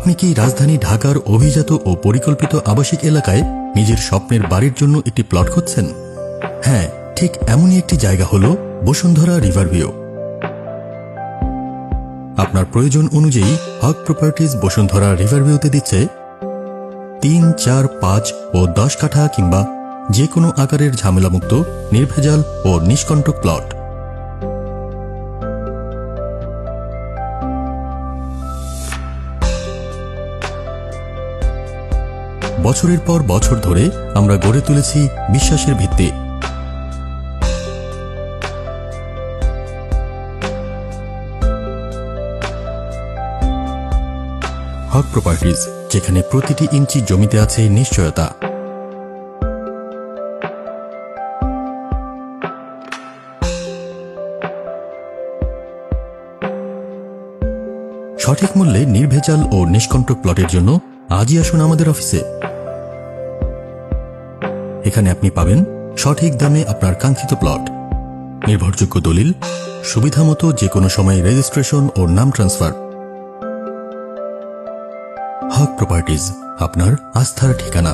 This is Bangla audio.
আপনি কি রাজধানী ঢাকার অভিজাত ও পরিকল্পিত আবাসিক এলাকায় নিজের স্বপ্নের বাড়ির জন্য একটি প্লট খুঁজছেন? হ্যাঁ, ঠিক এমনই একটি জায়গা হল বসুন্ধরা রিভারভিউ। আপনার প্রয়োজন অনুযায়ী হক প্রপার্টিজ বসুন্ধরা রিভারভিউতে দিচ্ছে 3, 4, 5 ও 10 কাঠা কিংবা যে কোনো আকারের ঝামেলামুক্ত, নির্ভেজাল ও নিষ্কণ্টক প্লট। বছরের পর বছর ধরে আমরা গড়ে তুলেছি বিশ্বাসের ভিত্তি। হক প্রপার্টিজ, যেখানে প্রতিটি ইঞ্চি জমিতে আছে নিশ্চয়তা। সঠিক মূল্যে নির্ভেজাল ও নিষ্কণ্টক প্লটের জন্য আজই আসুন আমাদের অফিসে। এখানে আপনি পাবেন সঠিক দামে আপনার কাঙ্ক্ষিত প্লট, নির্ভরযোগ্য দলিল, সুবিধামতো যে কোনো সময় রেজিস্ট্রেশন ও নাম ট্রান্সফার। হক প্রপার্টিজ, আপনার আস্থার ঠিকানা।